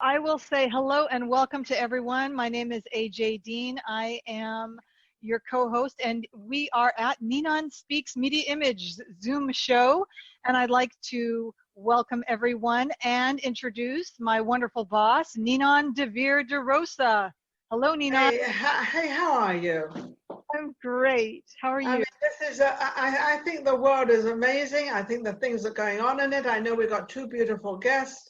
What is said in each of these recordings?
I will say hello and welcome to everyone. My name is AJ Dean. I am your co-host, and we are at Ninon Speaks Media Image Zoom show. And I'd like to welcome everyone and introduce my wonderful boss, Ninon DeVere DeRosa. Hello, Ninon. Hey, how are you? I'm great. How are you? I mean, this is, I think the world is amazing. I think the things that are going on in it. I know we've got two beautiful guests.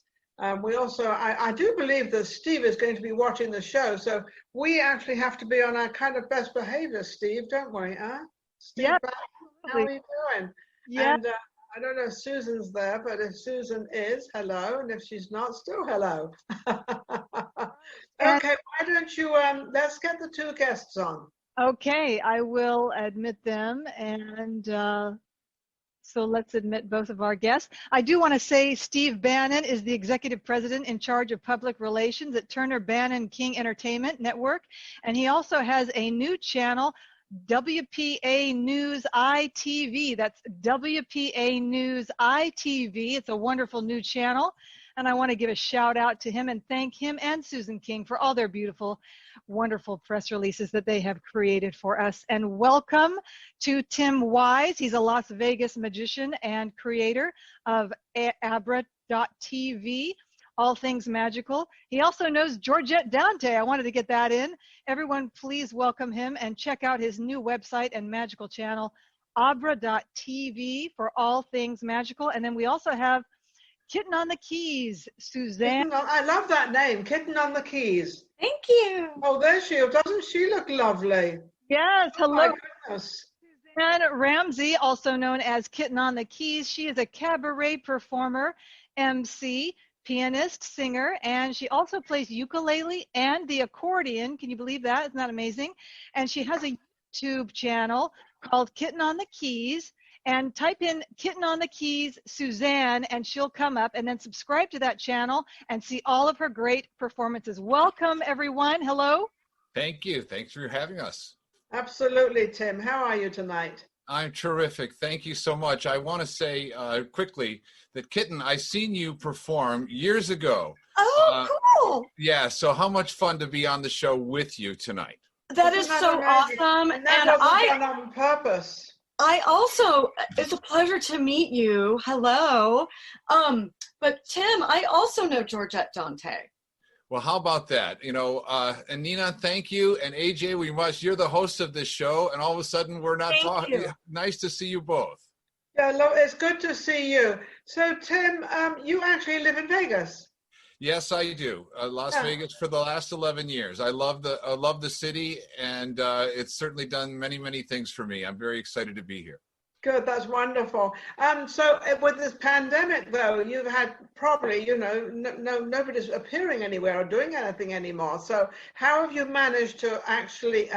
We also, I do believe that Steve is going to be watching the show. So we actually have to be on our kind of best behavior, Steve, don't we? Steve, yeah, how are you doing? Yeah. And I don't know if Susan's there, but if Susan is, hello. And if she's not, still hello. Okay, why don't you, let's get the two guests on. Okay, I will admit them. And so let's admit both of our guests. I do want to say Steve Bannon is the executive president in charge of public relations at Turner Bannon King Entertainment Network. And he also has a new channel, WPA News ITV. That's WPA News ITV. It's a wonderful new channel. And I want to give a shout out to him and thank him and Susan King for all their beautiful, wonderful press releases that they have created for us. And welcome to Tim Wise. He's a Las Vegas magician and creator of ABRA.TV, all things magical. He also knows Georgette Dante. I wanted to get that in. Everyone, please welcome him and check out his new website and magical channel, ABRA.TV, for all things magical. And then we also have Kitten on the keys, Suzanne. I love that name, Kitten on the keys. Thank you. Oh, there she is. Doesn't she look lovely? Yes, hello. Oh, my goodness. Suzanne Ramsey, also known as Kitten on the keys. She is a cabaret performer, MC, pianist, singer, and she also plays ukulele and the accordion. Can you believe that? Isn't that amazing? And she has a YouTube channel called Kitten on the Keys. And type in Kitten on the Keys, Suzanne, and she'll come up. And then subscribe to that channel and see all of her great performances. Welcome, everyone. Hello. Thank you. Thanks for having us. Absolutely, Tim. How are you tonight? I'm terrific. Thank you so much. I want to say quickly that Kitten, I've seen you perform years ago. Oh, cool. Yeah, so how much fun to be on the show with you tonight. That is so awesome. And I done on purpose. I also, it's a pleasure to meet you. Hello. But Tim, I also know Georgette Dante. Well, how about that? You know, and Ninon, thank you. And AJ, you're the host of this show, and all of a sudden we're not talking. Nice to see you both. Yeah, it's good to see you. So, Tim, you actually live in Vegas. Yes, I do. Las Vegas for the last 11 years. I love the city, and it's certainly done many, many things for me. I'm very excited to be here. Good, that's wonderful. So with this pandemic, though, you've had probably, nobody's appearing anywhere or doing anything anymore. So how have you managed to actually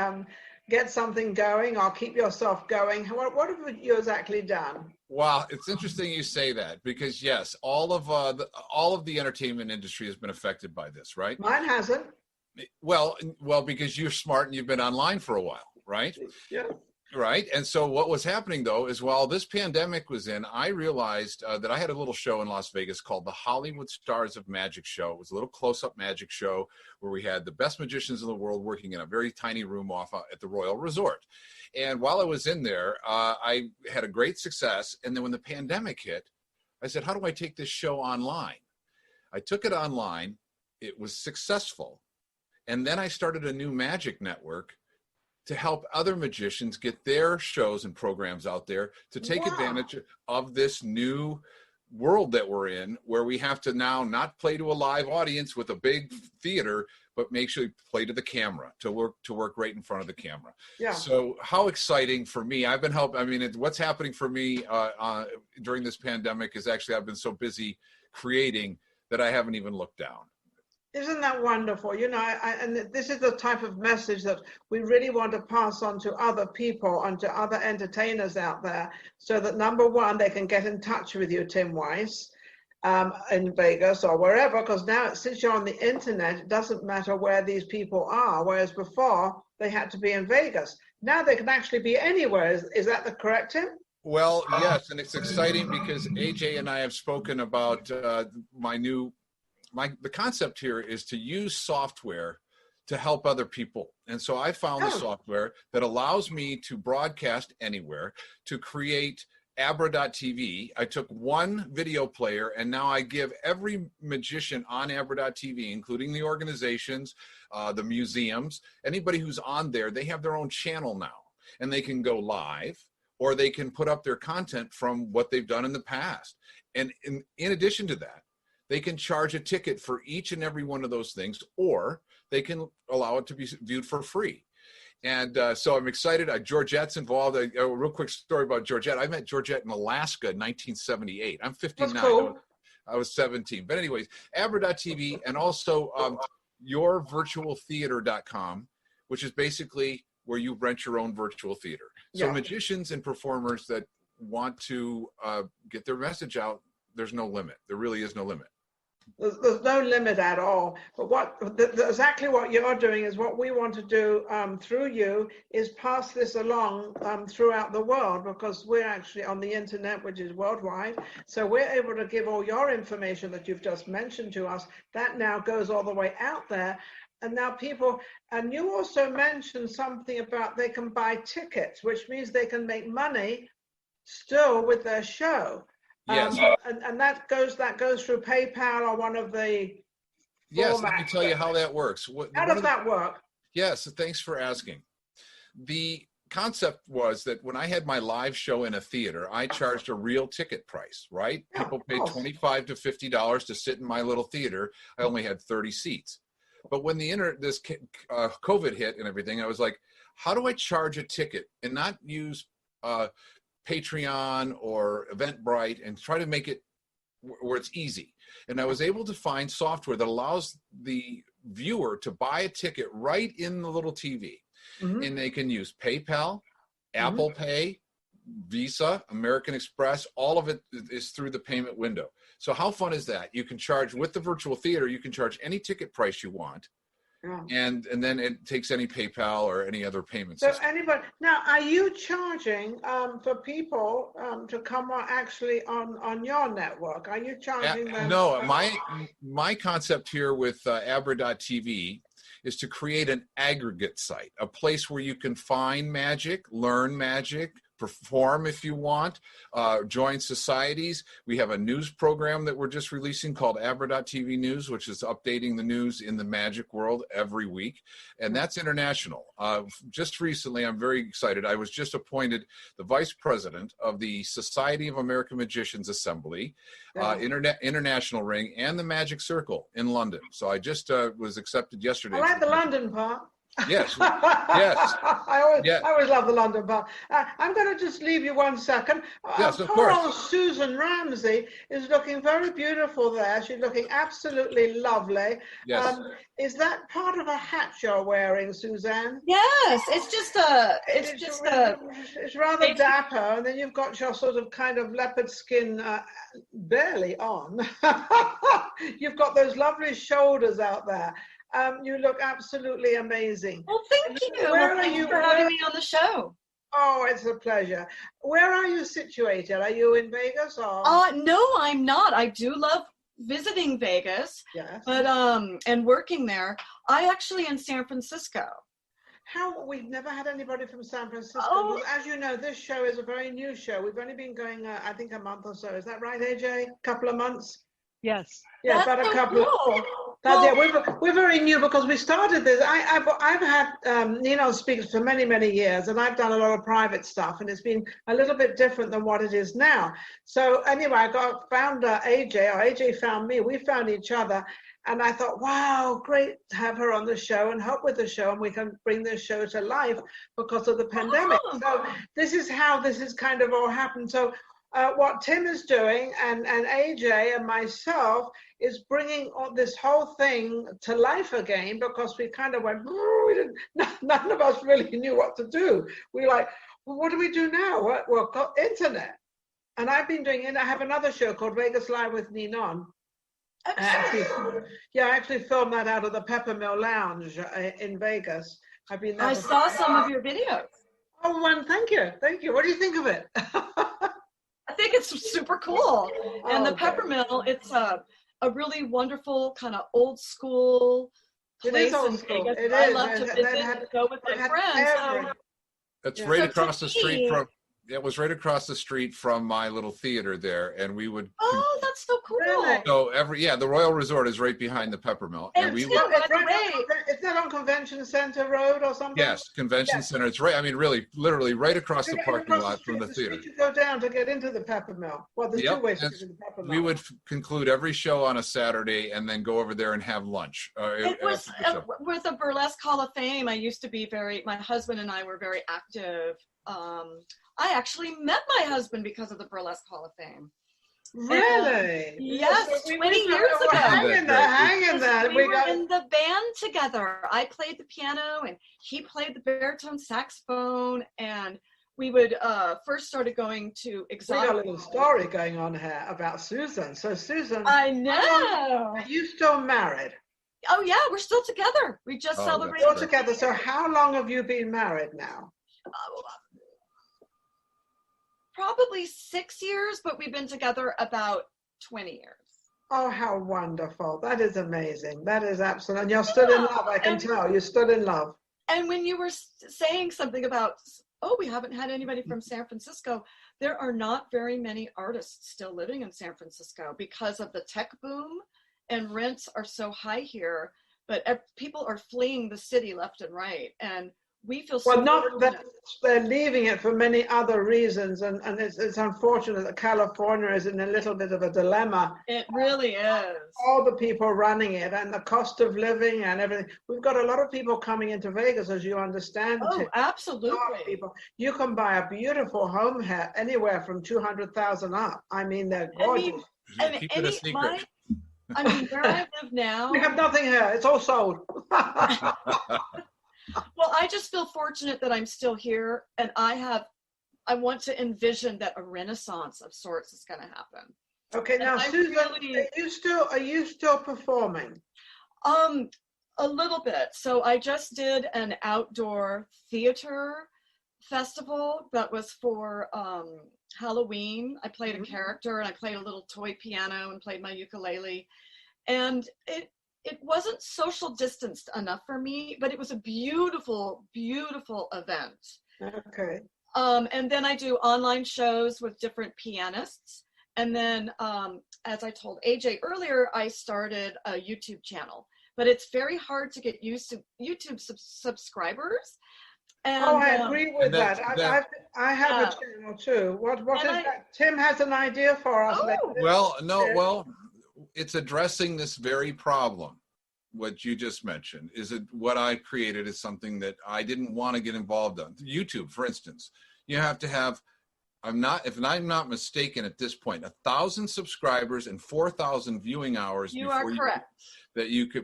get something going or keep yourself going? What have you exactly done? Wow, it's interesting you say that because yes, all of the entertainment industry has been affected by this, right? Mine hasn't. Well, because you're smart and you've been online for a while, right? Yeah. Right. And so what was happening, though, is while this pandemic was in, I realized that I had a little show in Las Vegas called the Hollywood Stars of Magic Show. It was a little close-up magic show where we had the best magicians in the world working in a very tiny room off at the Royal Resort. And while I was in there, I had a great success. And then when the pandemic hit, I said, how do I take this show online? I took it online. It was successful. And then I started a new magic network to help other magicians get their shows and programs out there to take advantage of this new world that we're in, where we have to now not play to a live audience with a big theater, but make sure you play to the camera, to work right in front of the camera. Yeah. So how exciting for me. I've been helping. I mean, what's happening for me during this pandemic is actually I've been so busy creating that I haven't even looked down. Isn't that wonderful? And this is the type of message that we really want to pass on to other people and to other entertainers out there, so that number one, they can get in touch with you, Tim Weiss, in Vegas or wherever, because now since you're on the internet, it doesn't matter where these people are, whereas before they had to be in Vegas. Now they can actually be anywhere. Is that the correct, Tim? Well, yes, and it's exciting because AJ and I have spoken about my new the concept here is to use software to help other people. And so I found the software that allows me to broadcast anywhere, to create ABRA.TV. I took one video player, and now I give every magician on ABRA.TV, including the organizations, the museums, anybody who's on there, they have their own channel now, and they can go live, or they can put up their content from what they've done in the past. And in addition to that, they can charge a ticket for each and every one of those things, or they can allow it to be viewed for free. And so I'm excited. Georgette's involved. A real quick story about Georgette. I met Georgette in Alaska in 1978. I'm 59. That's cool. I was 17. But anyways, ABRA.TV, and also yourvirtualtheater.com, which is basically where you rent your own virtual theater. So magicians and performers that want to get their message out, there's no limit. There really is no limit. There's no limit at all. But exactly what you're doing is what we want to do through you is pass this along throughout the world, because we're actually on the internet, which is worldwide. So we're able to give all your information that you've just mentioned to us. That now goes all the way out there. And now people, and you also mentioned something about they can buy tickets, which means they can make money still with their show. Yes. And that goes through PayPal or one of the Yes, let me tell you how that works. How does that work? Yes, thanks for asking. The concept was that when I had my live show in a theater, I charged a real ticket price, right? Yeah, people paid $25 to $50 to sit in my little theater. I only had 30 seats. But when this COVID hit and everything, I was like, how do I charge a ticket and not use Patreon or Eventbrite and try to make it where it's easy? And I was able to find software that allows the viewer to buy a ticket right in the little TV. Mm-hmm. And they can use PayPal, Apple Pay, Visa, American Express. All of it is through the payment window. So how fun is that? You can charge with the virtual theater, you can charge any ticket price you want. Yeah. And then it takes any PayPal or any other payment system. So anybody, now are you charging for people to come actually on your network? Are you charging them? No, my concept here with ABRA.TV is to create an aggregate site, a place where you can find magic, learn magic, perform if you want, join societies. We have a news program that we're just releasing called ABRA.TV News, which is updating the news in the magic world every week. And that's international. Just recently, I'm very excited. I was just appointed the vice president of the Society of American Magicians Assembly, International Ring, and the Magic Circle in London. So I just was accepted yesterday. I like the London part. Yes, yes. I always love the London part. I'm going to just leave you 1 second. Yes, of course. Suzanne Ramsey is looking very beautiful there. She's looking absolutely lovely. Yes. Is that part of a hat you're wearing, Suzanne? Yes, it's rather dapper, and then you've got your sort of kind of leopard skin barely on. You've got those lovely shoulders out there. You look absolutely amazing. Well, thank you. Thank you for having me on the show. Oh, it's a pleasure. Where are you situated? Are you in Vegas or? No, I'm not. I do love visiting Vegas. Yes. But and working there. I actually in San Francisco. We've never had anybody from San Francisco. Oh. As you know, this show is a very new show. We've only been going, I think, a month or so. Is that right, AJ? A couple of months? Yes. Yeah, about a couple. We're very new because we started this. I've had Ninon speaks for many years, and I've done a lot of private stuff, and it's been a little bit different than what it is now. So anyway, I found AJ, or AJ found me. We found each other, and I thought, wow, great to have her on the show and help with the show, and we can bring this show to life because of the pandemic. So this is how this has kind of all happened. So. What Tim is doing and AJ and myself is bringing this whole thing to life again, because we kind of went, none of us really knew what to do. We were like, well, what do we do now? Well, got internet. And I've been doing it. I have another show called Vegas Live with Ninon. I actually filmed that out of the Peppermill Lounge in Vegas. I saw some of your videos. Oh, one, thank you. What do you think of it? I think it's super cool. And the Peppermill, a really wonderful kind of old school place in Vegas. It I is. love to visit and go with my friends. So, That's Yeah. right So across to the street me- from. It was right across the street from my little theater there, and we would. oh, that's so cool. Really? So the Royal Resort is right behind the Peppermill, And and we Tim, would. by the way, Is that on Convention Center Road or something? Yes, Convention Center. It's right. I mean, really, literally right across the You're parking across lot from the street theater. You go down to get into the Peppermill. Well, there's Yep, two ways to that's- get into the Peppermill. We would conclude every show on a Saturday and then go over there and have lunch. it was after the show. with the Burlesque Hall of Fame. I used to be my husband and I were very active. I actually met my husband because of the Burlesque Hall of Fame. Really? Yes, So 20 years ago. Hang in there, hang in there. We were in the band together. I played the piano and he played the baritone saxophone, and we would first started going to We exotic. got a little story going on here about Susan. So Susan, I know. are you still married? Oh yeah, we're still together. We just Oh, celebrated. You're together. So how long have you been married now? Probably 6 years, but we've been together about 20 years. Oh, how wonderful. That is amazing. That is absolute. And you're still in love, I can and- tell. You're still in love. And when you were saying something about, oh, we haven't had anybody from San Francisco, there are not very many artists still living in San Francisco because of the tech boom, and rents are so high here, but people are fleeing the city left and right. And we feel so Well, not that fortunate. they're leaving it for many other reasons. And it's unfortunate that California is in a little bit of a dilemma. It really is. All the people running it and the cost of living and everything. We've got a lot of people coming into Vegas, as you understand. Oh, Tim. A lot of absolutely. people. You can buy a beautiful home here anywhere from 200,000 up. I mean, they're I gorgeous. mean, and Keep it a secret. I mean, where I live now, We have nothing here. It's all sold. well, I just feel fortunate that I'm still here, and I want to envision that a renaissance of sorts is going to happen. Okay, now I Susan, really- are you still performing? A little bit. So I just did an outdoor theater festival that was for Halloween. I played a character, and I played a little toy piano and played my ukulele, and it wasn't social distanced enough for me, but it was a beautiful, beautiful event. Okay. And then I do online shows with different pianists. And then, as I told AJ earlier, I started a YouTube channel, but it's very hard to get used to YouTube subscribers. And, Oh, I agree with And that. that- I have a channel too. What is that? Tim has an idea for us. Oh. Well, it's addressing this very problem. What you just mentioned is it what I created is something that I didn't want to get involved in. YouTube, for instance, you have to have. If I'm not mistaken, at this point, 1,000 subscribers and 4,000 viewing hours. You are correct.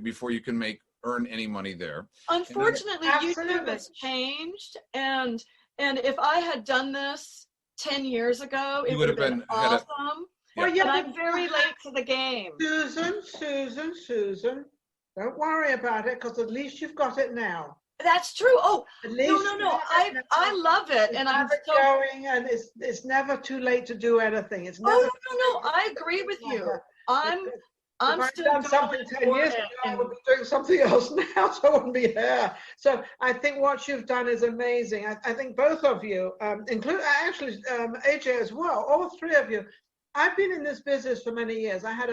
Before you can earn any money there. Unfortunately, YouTube Absolutely. has changed, and if I had done this 10 years ago, it You would would have have been been- had a- awesome. Well, But yeah, I'm very late to the game. Susan, don't worry about it because at least you've got it now. That's true. Oh, At least no. you have it now. I love it, and I'm Have it so. going, and it's never too late to do anything. It's never. Oh no! I agree with you. I'm If I'd still done going something 10 for years it, ago, I and- would be doing something else now, so I wouldn't be here. So I think what you've done is amazing. I think both of you, actually AJ as well, all three of you. I've been in this business for many years. I had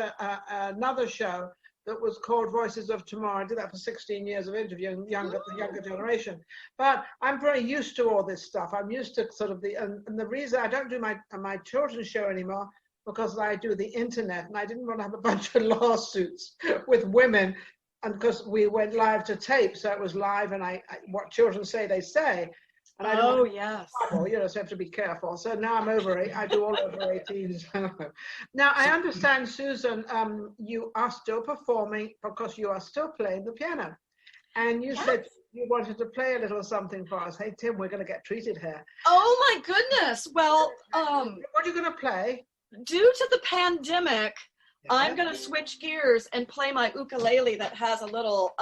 another show that was called Voices of Tomorrow. I did that for 16 years of interviewing the younger generation. But I'm very used to all this stuff. I'm used to sort of and the reason I don't do my children's show anymore because I do the internet, and I didn't want to have a bunch of lawsuits with women, and because we went live to tape, so it was live, and what children say, they say. And I don't want yes. trouble, so I have to be careful. So now I'm over it. I do all over 18s. Now I understand, Susan, you are still performing because you are still playing the piano, and you said you wanted to play a little something for us. Hey Tim, we're going to get treated here. Oh my goodness. Well, What are you going to play? due to the pandemic, I'm going to switch gears and play my ukulele that has a little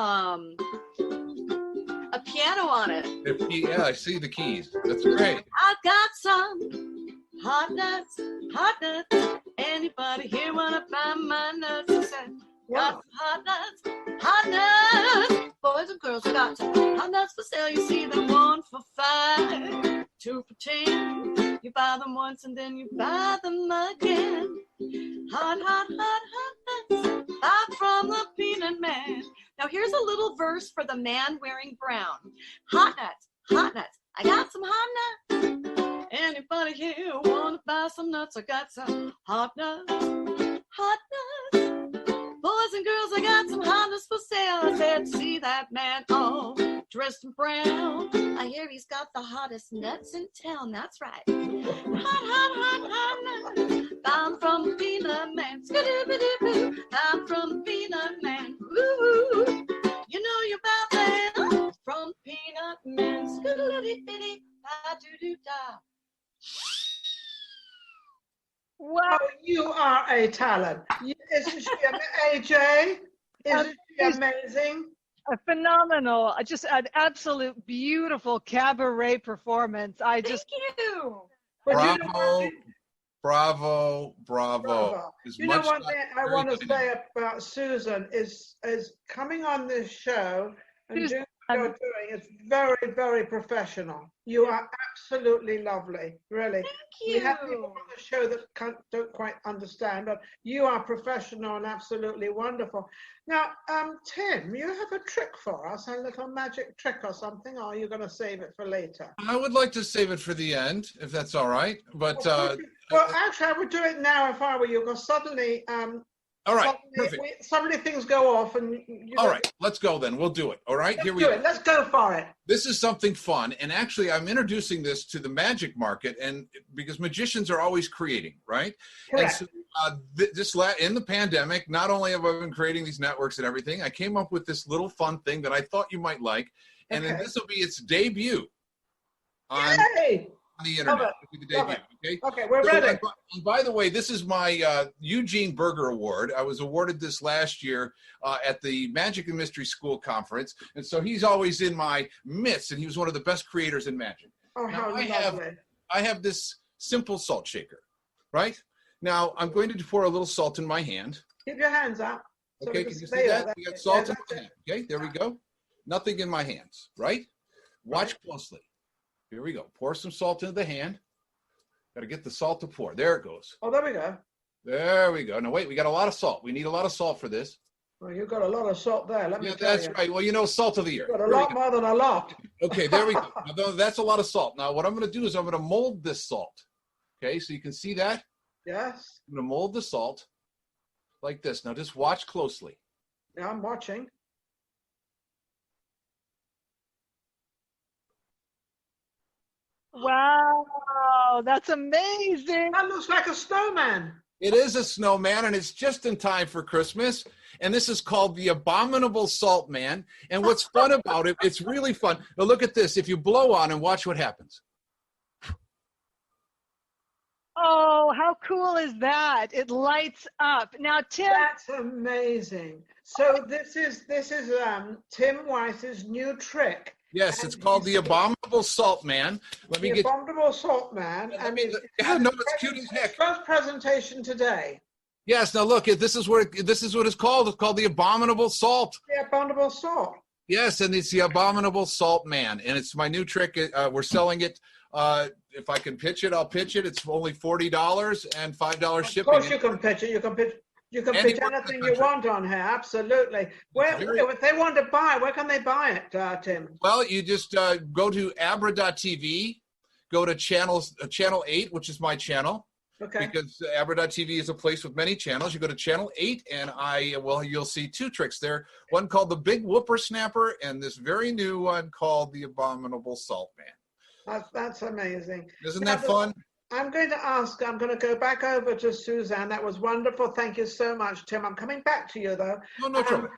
a piano on it. Yeah, I see the keys. That's great. I got some hot nuts. Anybody here wanna buy my nuts? I said, Got some hot nuts. Boys and girls got some hot nuts for sale. You see them 1 for $5, 2 for $10. You buy them once and then you buy them again. Hot nuts. Buy from the Peanut Man. Now here's a little verse for the man wearing brown. Hot nuts. I got some hot nuts. Anybody here wanna buy some nuts? I got some hot nuts. Boys and girls, I got some hot nuts for sale. I said, see that man all dressed in brown. I hear he's got the hottest nuts in town. That's right. Hot nuts. I'm from Peanut Man. Skidoo-bidoo-boo. I'm from Peanut Man. Woo-hoo. You know you're about that. From Peanut Man. Skidoo-dee-dee-dee. Da-doo-doo-da. Wow. Oh, you are a talent. Isn't she AJ? Isn't she amazing? A phenomenal, just an absolute beautiful cabaret performance. Thank you. Bravo. You know one thing I want to say about Susan is coming on this show and doing what you're doing. It's very, very professional. You are absolutely lovely, really. Thank you. We have people on the show that don't quite understand, but you are professional and absolutely wonderful. Now, Tim, you have a trick for us, a little magic trick or something, or are you going to save it for later? I would like to save it for the end, if that's all right. But well, actually, I would do it now if I were you, because suddenly, all right, perfect. Suddenly things go off, and all right, let's go then. We'll do it. All right, here we go. Let's go for it. This is something fun, and actually, I'm introducing this to the magic market, and because magicians are always creating, right? Correct. And so, in the pandemic, not only have I been creating these networks and everything, I came up with this little fun thing that I thought you might like, and then this will be its debut on the internet. The debut, okay, we're ready. And by the way, this is my Eugene Berger Award. I was awarded this last year at the Magic and Mystery School Conference, and so he's always in my midst, and he was one of the best creators in magic. Oh, now, how I have this simple salt shaker, right? Now, I'm going to pour a little salt in my hand. Keep your hands up. So okay, can you see that? We got salt in my hand. Okay, there we go. Nothing in my hands, right? Watch closely. Here we go. Pour some salt into the hand. Got to get the salt to pour. There it goes. Oh, there we go. There we go. Now, wait, we got a lot of salt. We need a lot of salt for this. Well, you've got a lot of salt there. Let me tell that's right. Well, you know, salt of the earth. You've got a lot more than a lot. Okay, there we go. Now, that's a lot of salt. Now, what I'm going to do is I'm going to mold this salt. Okay, so you can see that? Yes. I'm going to mold the salt like this. Now, just watch closely. Yeah, I'm watching. Wow, that's amazing. That looks like a snowman. It is a snowman, and it's just in time for Christmas. And this is called the Abominable Salt Man. And what's fun about it, it's really fun. Now look at this. If you blow on him, watch what happens. Oh, how cool is that? It lights up. Now, Tim. That's amazing. So this is Tim Weiss's new trick. Yes, it's called the Abominable Salt Man. Let me get Abominable Salt Man. I mean, no, it's cute as heck. First presentation today. Yes. Now look, this is what it's called. It's called the Abominable Salt. The Abominable Salt. Yes, and it's the Abominable Salt Man, and it's my new trick. We're selling it. If I can pitch it, I'll pitch it. It's only $40 and $5 shipping. Of course, you can pitch it. You can pitch anything you want on here. Absolutely. If they want to buy, where can they buy it, Tim? Well, you just go to ABRA.TV, go to channel 8, which is my channel. Okay. Because ABRA.TV is a place with many channels. You go to channel 8, and you'll see 2 tricks there. One called the Big Whippersnapper, and this very new one called the Abominable Salt Man. That's amazing. Isn't that fun? I'm going to go back over to Suzanne. That was wonderful. Thank you so much, Tim. I'm coming back to you, though. No trouble.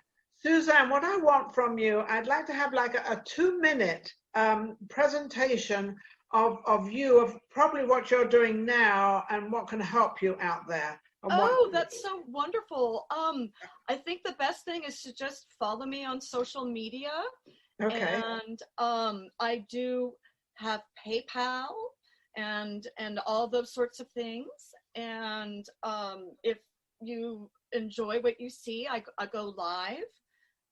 Suzanne, what I want from you, I'd like to have like a 2-minute presentation of you, of probably what you're doing now and what can help you out there. Oh, that's so wonderful. I think the best thing is to just follow me on social media. Okay. And I do have PayPal and all those sorts of things. And if you enjoy what you see. I go live,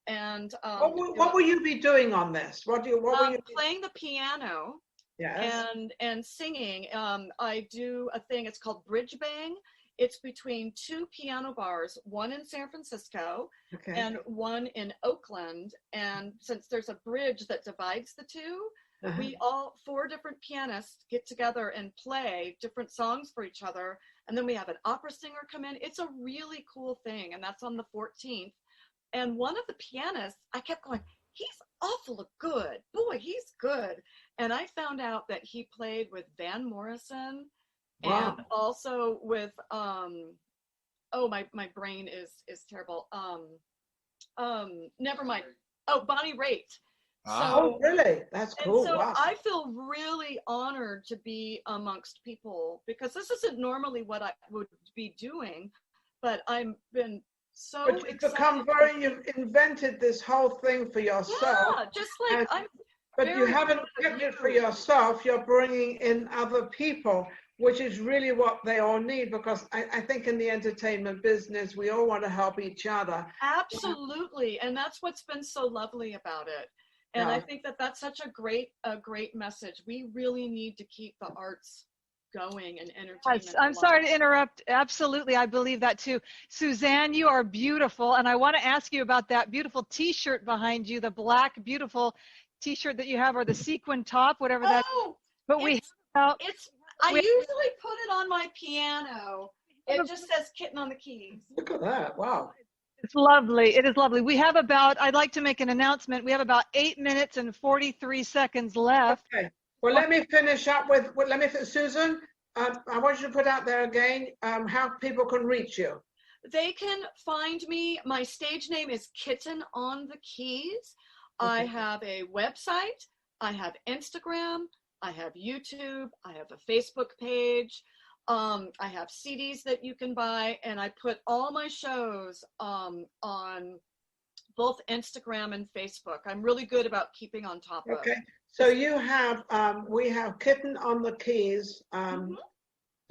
and what will you be doing on this? What will you be playing the piano? Yes. And singing. I do a thing. It's called Bridge Bang. It's between two piano bars, one in San Francisco and one in Oakland. And since there's a bridge that divides the two, we all 4 different pianists get together and play different songs for each other. And then we have an opera singer come in. It's a really cool thing. And that's on the 14th. And one of the pianists, I kept going, he's awful good. Boy, he's good. And I found out that he played with Van Morrison. Wow. And also with my brain is terrible. Never mind. Oh, Bonnie Raitt. Oh, really? That's cool. So wow. I feel really honored to be amongst people, because this isn't normally what I would be doing, but I've been so But you've become you've invented this whole thing for yourself. Yeah, just like but you haven't kept it for yourself. You're bringing in other people, which is really what they all need, because I think in the entertainment business, we all want to help each other. Absolutely. And that's what's been so lovely about it. And I think that that's such a great message. We really need to keep the arts going and entertainment. I'm sorry to interrupt. Absolutely. I believe that too. Suzanne, you are beautiful. And I want to ask you about that beautiful t-shirt behind you, the black, beautiful t-shirt that you have, or the sequin top, whatever that is. But I usually put it on my piano. It just says Kitten on the keys. Look at that. Wow. It's lovely. It is lovely. We have I'd like to make an announcement. We have about 8 minutes and 43 seconds left. Okay. Well, let me finish up with, Susan, I want you to put out there again how people can reach you. They can find me. My stage name is Kitten on the Keys. Okay. I have a website. I have Instagram. I have YouTube. I have a Facebook page. I have CDs that you can buy, and I put all my shows on both Instagram and Facebook. I'm really good about keeping on top of. Okay, so you have, we have Kitten on the Keys,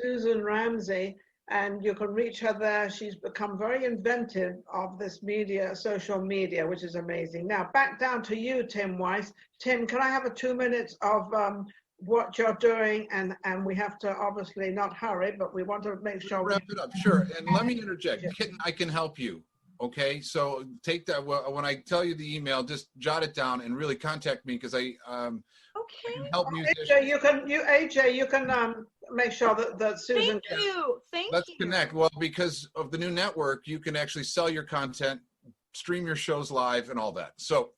Suzanne Ramsey, and you can reach her there. She's become very inventive of this media, social media, which is amazing. Now, back down to you, Tim Weiss. Tim, can I have a 2 minutes of what you're doing, and we have to obviously not hurry, but we want to make sure wrap it up. Sure. And let me interject. Kitten, I can help you. Okay, so take that. When I tell you the email, just jot it down and really contact me, because I can help musicians. AJ, you can make sure that Susan. Thank you. Let's connect. Well, because of the new network, you can actually sell your content, stream your shows live, and all that. So,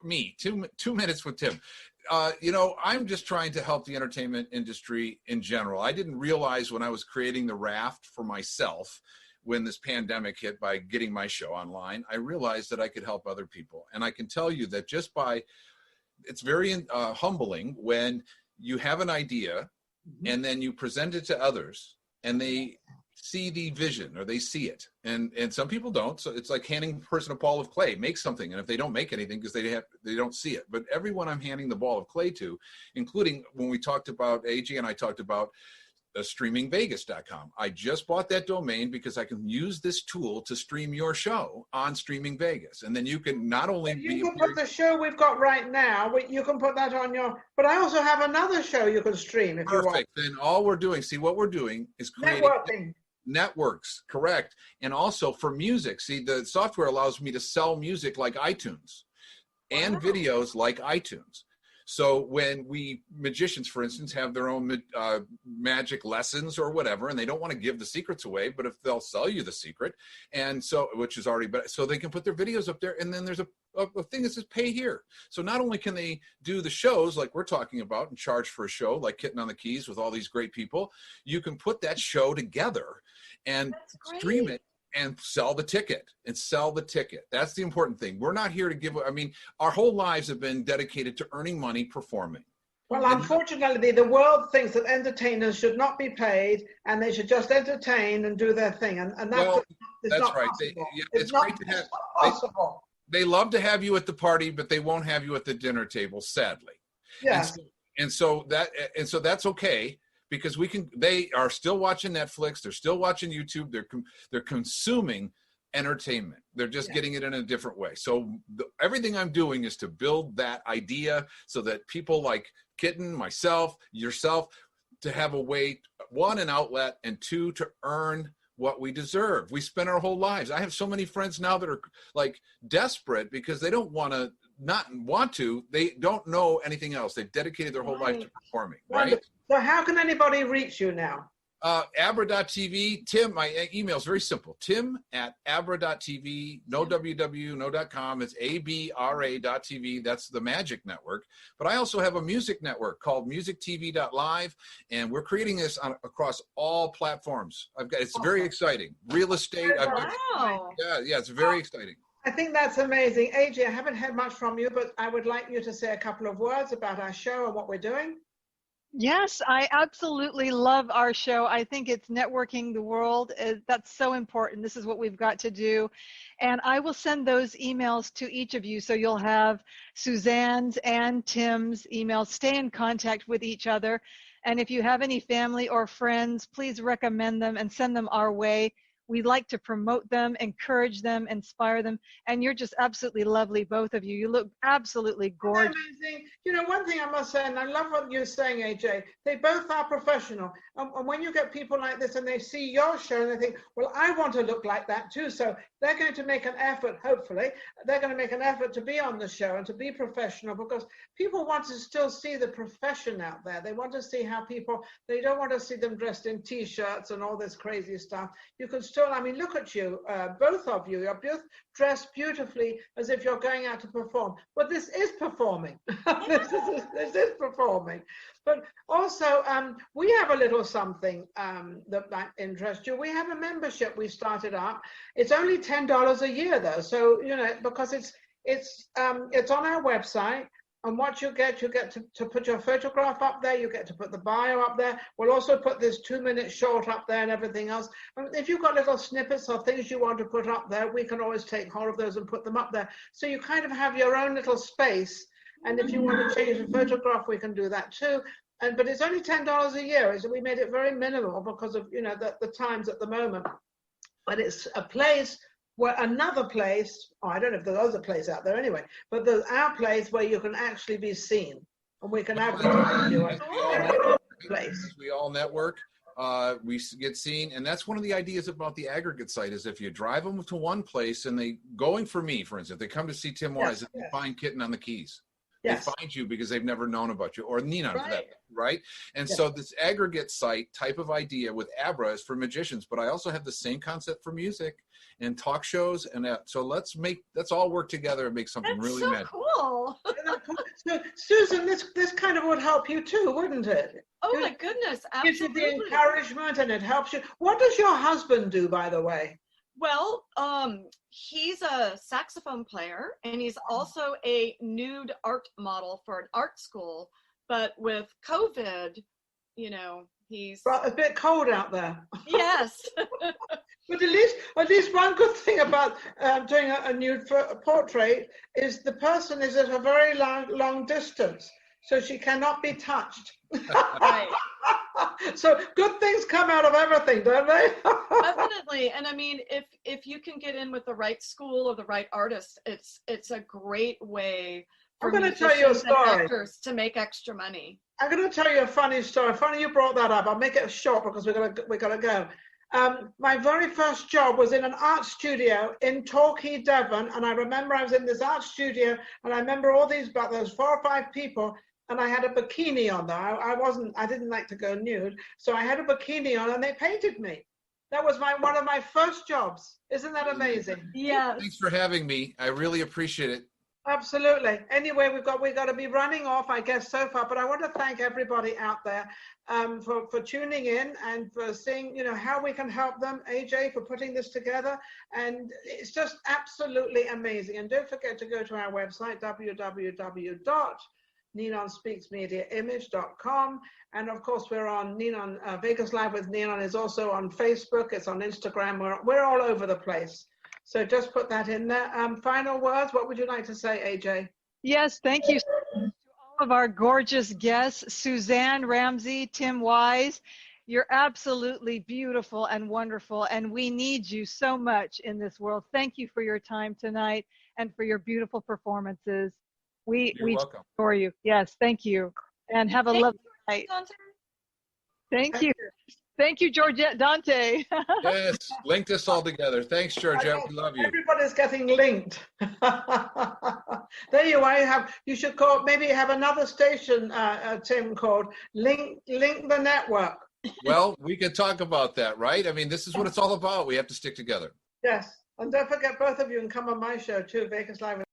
me, two minutes with Tim. I'm just trying to help the entertainment industry in general. I didn't realize when I was creating the raft for myself, when this pandemic hit, by getting my show online, I realized that I could help other people. And I can tell you that it's very humbling when you have an idea and then you present it to others and they see the vision, or they see it. And some people don't. So it's like handing a person a ball of clay, make something. And if they don't make anything because they don't see it. But everyone I'm handing the ball of clay to, including when we talked about, AJ and I talked about streamingvegas.com. I just bought that domain because I can use this tool to stream your show on Streaming Vegas. And then you can not only put the show we've got right now, you can put that on but I also have another show you can stream if you want. Perfect. Then all we're doing, what we're doing is creating networks, correct. And also for music, the software allows me to sell music like iTunes and videos like iTunes. So when magicians, for instance, have their own magic lessons or whatever, and they don't want to give the secrets away, but if they'll sell you the secret, and so, which is already, so they can put their videos up there, and then there's a thing that says pay here. So not only can they do the shows like we're talking about and charge for a show like Kitten on the Keys with all these great people, you can put that show together and stream it and sell the ticket. That's the important thing. We're not here to our whole lives have been dedicated to earning money performing. Well, unfortunately, the world thinks that entertainers should not be paid and they should just entertain and do their thing. And that's not right. It's great to have. Possible. They love to have you at the party, but they won't have you at the dinner table, sadly. Yeah. And so that's okay. Because they are still watching Netflix, they're still watching YouTube, they're consuming entertainment. They're just getting it in a different way. So everything I'm doing is to build that idea so that people like Kitten, myself, yourself, to have a way, one, an outlet, and two, to earn what we deserve. We spend our whole lives. I have so many friends now that are like desperate because they don't they don't know anything else. They've dedicated their whole life to performing, right? So how can anybody reach you now? ABRA.tv. Tim, my email is very simple. Tim@ABRA.tv. No www, no .com. It's ABRA.tv. That's the Magic Network. But I also have a music network called musictv.live, and we're creating this across all platforms. It's very exciting. Real estate. Wow. Yeah, it's very exciting. I think that's amazing. AJ, I haven't heard much from you, but I would like you to say a couple of words about our show and what we're doing. Yes, I absolutely love our show. I think it's networking the world. That's so important. This is what we've got to do. And I will send those emails to each of you. So you'll have Suzanne's and Tim's emails. Stay in contact with each other. And if you have any family or friends, please recommend them and send them our way. We like to promote them, encourage them, inspire them. And you're just absolutely lovely, both of you. You look absolutely gorgeous. Amazing. You know, one thing I must say, and I love what you're saying, AJ, they both are professional. And when you get people like this and they see your show and they think, well, I want to look like that too. So they're going to make an effort, hopefully, they're going to make an effort to be on the show and to be professional, because people want to still see the profession out there. They want to see how people, they don't want to see them dressed in T-shirts and all this crazy stuff. You can still, I mean, look at you, both of you. You're both dressed beautifully as if you're going out to perform. But this is performing. this is performing. But also, we have a little something that might interest you. We have a membership we started up. It's only $10 a year, though. So, you know, because it's on our website. And what you get to put your photograph up there. You get to put the bio up there. We'll also put this 2-minute short up there and everything else. And if you've got little snippets or things you want to put up there, we can always take hold of those and put them up there. So you kind of have your own little space. And if you want to change the photograph, we can do that too. But it's only $10 a year. So we made it very minimal because of, you know, the times at the moment. But it's a place where another place, I don't know if there's a place out there anyway, but there's our place where you can actually be seen, and we can advertise you at a place. We all network, we get seen, and that's one of the ideas about the aggregate site is if you drive them to one place and they, going for me, for instance, they come to see Tim Wise and they find Kitten on the keys. Yes. They find you because they've never known about you, or Ninon, for that, right? And so this aggregate site type of idea with ABRA is for magicians, but I also have the same concept for music and talk shows, and so let's all work together and make something really magical. Cool. So, Susan, this kind of would help you too, wouldn't it? Oh my goodness, absolutely. Gives you the encouragement and it helps you. What does your husband do, by the way? Well, he's a saxophone player, and he's also a nude art model for an art school. But with COVID, you know, he's a bit cold out there. Yes. But at least one good thing about doing a nude portrait is the person is at a very long distance, so she cannot be touched. Right. So good things come out of everything, don't they? Definitely. And I mean, if you can get in with the right school or the right artist, it's a great way for musicians and actors to make extra money. I'm going to tell you a funny story. Funny you brought that up. I'll make it short because we're gonna go. My very first job was in an art studio in Torquay, Devon, and I remember I was in this art studio, and I remember all those 4 or 5 people. And I had a bikini on there. I didn't like to go nude. So I had a bikini on and they painted me. That was one of my first jobs. Isn't that amazing? Yeah. Thanks for having me. I really appreciate it. Absolutely. Anyway, we've got to be running off, I guess, so far. But I want to thank everybody out there for tuning in and for seeing, you know, how we can help them. AJ, for putting this together. And it's just absolutely amazing. And don't forget to go to our website, www.ninonspeaksmediaimage.com, and of course we're on Ninon. Vegas Live with Ninon is also on Facebook. It's on Instagram. We're all over the place. So just put that in there. Final words. What would you like to say, AJ? Yes, thank you to all of our gorgeous guests, Suzanne Ramsey, Tim Wise, You're absolutely beautiful and wonderful, and we need you so much in this world. Thank you for your time tonight and for your beautiful performances. You're we welcome. adore you. Yes, thank you. And have a lovely night. Thank you. Thank you, Georgette Dante. Yes, link this all together. Thanks, Georgette. We love you. Everybody's getting linked. There you are. You should call, maybe have another station, Tim, called Link the Network. Well, we could talk about that, right? I mean, this is what it's all about. We have to stick together. Yes. And don't forget, both of you can come on my show too, Vegas Live.